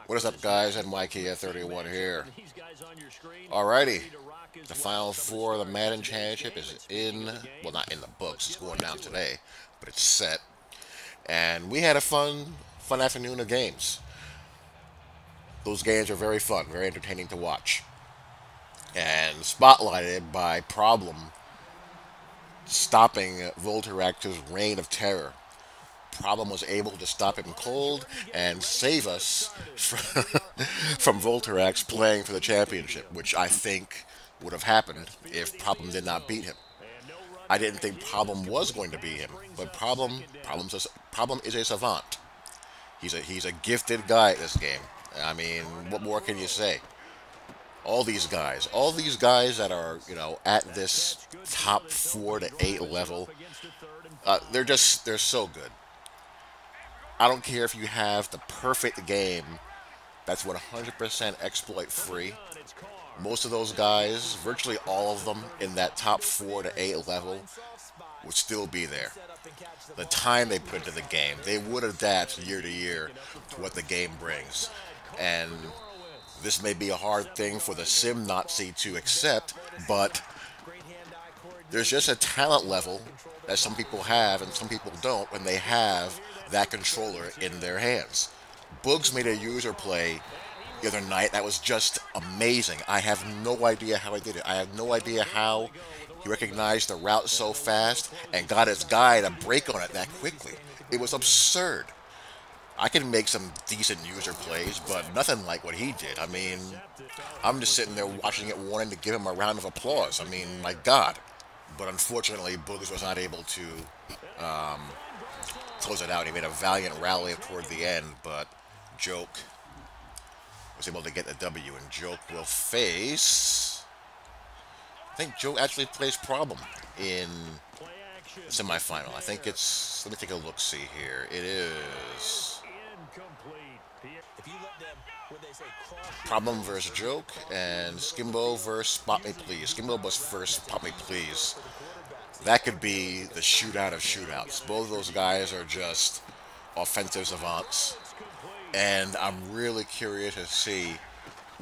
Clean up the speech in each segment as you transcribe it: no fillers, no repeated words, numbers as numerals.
What is up, guys? NYK31 here. Alrighty, the final four of the Madden Championship is well, not in the books, it's going down today, but it's set. And we had a fun afternoon of games. Those games are very fun, very entertaining to watch. And spotlighted by Problem stopping Volterax's reign of terror. Problem was able to stop him cold and save us from Volterax playing for the championship, which I think would have happened if Problem did not beat him. I didn't think Problem was going to beat him, but Problem is a savant. He's a gifted guy at this game. I mean, what more can you say? All these guys that are at this top 4 to 8 level, they're so good. I don't care if you have the perfect game that's 100% exploit free. Most of those guys, virtually all of them in that top 4 to 8 level, would still be there. The time they put into the game, they would adapt year to year to what the game brings. And this may be a hard thing for the sim Nazi to accept, but there's just a talent level that some people have and some people don't when they have that controller in their hands. Boogs made a user play the other night that was just amazing. I have no idea how he did it. I have no idea how he recognized the route so fast and got his guy to break on it that quickly. It was absurd. I can make some decent user plays, but nothing like what he did. I mean, I'm just sitting there watching it, wanting to give him a round of applause. I mean, my God. But unfortunately, Boogs was not able to close it out. He made a valiant rally toward the end, but Joke was able to get the W, and Joke will face... I think Joke actually plays Problem in the semifinal. I think it's... Let me take a look-see here. It is... Problem versus Joke, and Skimbo versus Spot Me Please. Skimbo was first, Spot Me Please. That could be the shootout of shootouts. Both of those guys are just offensive savants. And I'm really curious to see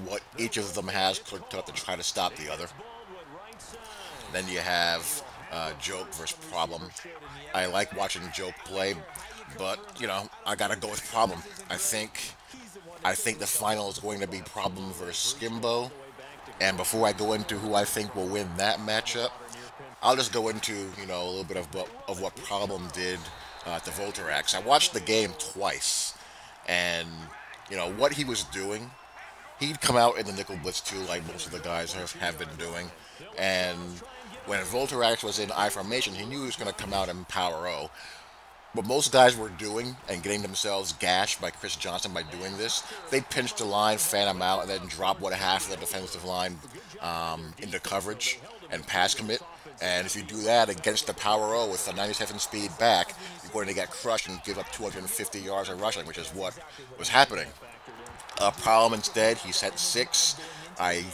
what each of them has cooked up to try to stop the other. Then you have Joke versus Problem. I like watching Joke play, but, I gotta go with Problem. I think the final is going to be Problem versus Skimbo. And before I go into who I think will win that matchup, I'll just go into, a little bit of what Problem did to Volterax. I watched the game twice, and, what he was doing, he'd come out in the Nickel Blitz 2 like most of the guys have been doing, and when Volterax was in I formation, he knew he was going to come out in Power O. What most guys were doing and getting themselves gashed by Chris Johnson by doing this, they pinch the line, fan him out, and then drop half of the defensive line into coverage and pass commit. And if you do that against the Power O with a 97 speed back, you're going to get crushed and give up 250 yards of rushing, which is what was happening. Problem instead, he sent 6. I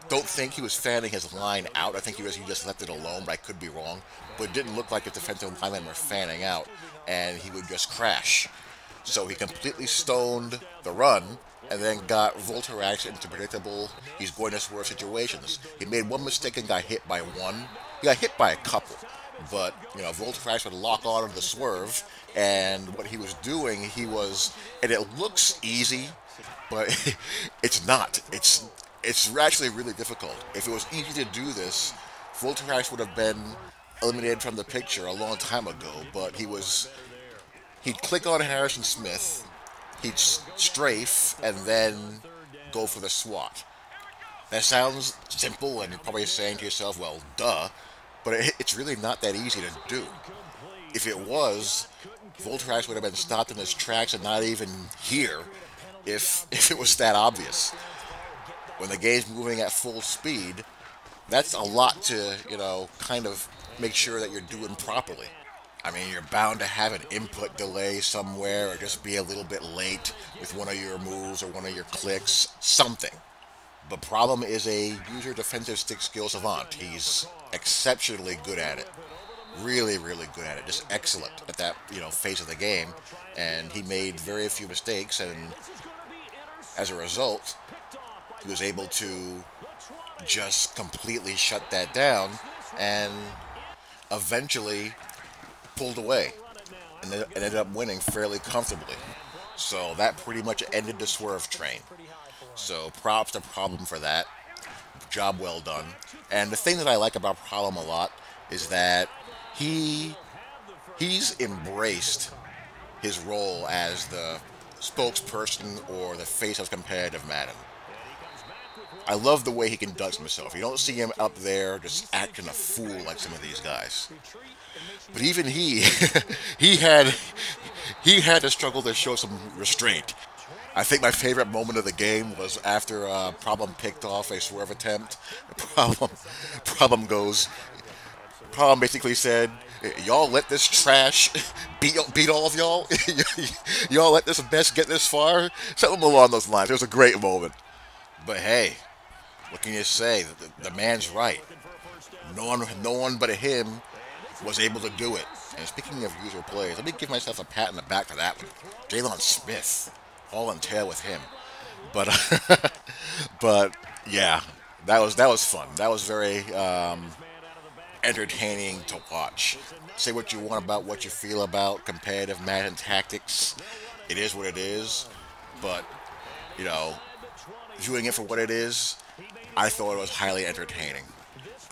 don't think he was fanning his line out. I think he just left it alone, but I could be wrong. But it didn't look like his defensive linemen were fanning out, and he would just crash. So he completely stoned the run, and then got Volterax into predictable, he's going to swerve situations. He made one mistake and got hit by one. He got hit by a couple, but, Volterax would lock on to the swerve, and what he was doing, and it looks easy, but it's not. It's actually really difficult. If it was easy to do this, Volterax would have been eliminated from the picture a long time ago, but he'd click on Harrison Smith, he'd strafe, and then go for the swat. That sounds simple, and you're probably saying to yourself, well, duh, but it's really not that easy to do. If it was, Volterax would have been stopped in his tracks and not even here if it was that obvious. When the game's moving at full speed, that's a lot to, kind of make sure that you're doing properly. I mean, you're bound to have an input delay somewhere or just be a little bit late with one of your moves or one of your clicks, something. The Problem is a user defensive stick skill savant. He's exceptionally good at it. Really, really good at it. Just excellent at that, phase of the game. And he made very few mistakes, and as a result, he was able to just completely shut that down and eventually pulled away and ended up winning fairly comfortably. So that pretty much ended the swerve train. So props to Problem for that. Job well done. And the thing that I like about Problem a lot is that he he's embraced his role as the spokesperson or the face of competitive Madden. I love the way he conducts himself. You don't see him up there just acting a fool like some of these guys. But even he, he had he had to struggle to show some restraint. I think my favorite moment of the game was after Problem picked off a swerve attempt. Problem, Problem goes. Problem basically said, "Y'all let this trash beat all of y'all. Y'all let this mess get this far." Something along those lines. It was a great moment. But hey, what can you say? The man's right. No one but him was able to do it. And speaking of user plays, let me give myself a pat on the back for that one. Jalen Smith, all in tail with him. But but yeah, that was fun. That was very entertaining to watch. Say what you want about what you feel about competitive Madden tactics. It is what it is. But you know, viewing it for what it is, I thought it was highly entertaining.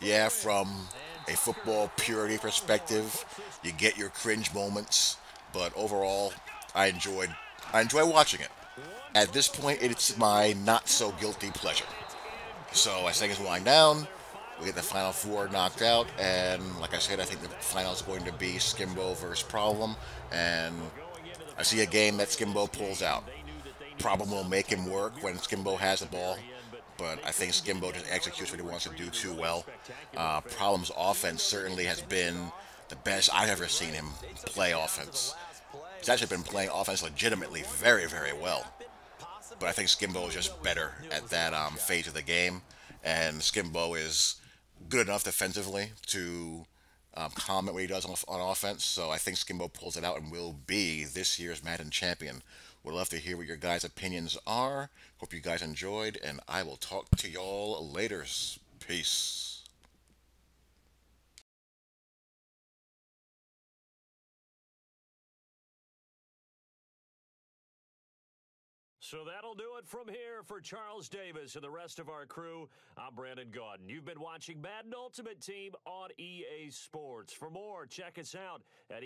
Yeah, from a football purity perspective, you get your cringe moments, but overall, I enjoyed I enjoy watching it. At this point, it's my not so guilty pleasure. So as things wind down, we get the final four knocked out, and like I said, I think the final is going to be Skimbo versus Problem, and I see a game that Skimbo pulls out. Problem will make him work when Skimbo has the ball, but I think Skimbo just executes what he wants to do too well. Problem's offense certainly has been the best I've ever seen him play offense. He's actually been playing offense legitimately very, very well. But I think Skimbo is just better at that phase of the game, and Skimbo is good enough defensively to comment what he does on offense. So I think Skimbo pulls it out and will be this year's Madden champion. Would love to hear what your guys' opinions are. Hope you guys enjoyed, and I will talk to y'all later. Peace. So that'll do it from here for Charles Davis and the rest of our crew. I'm Brandon Gaudin. You've been watching Madden Ultimate Team on EA Sports. For more, check us out at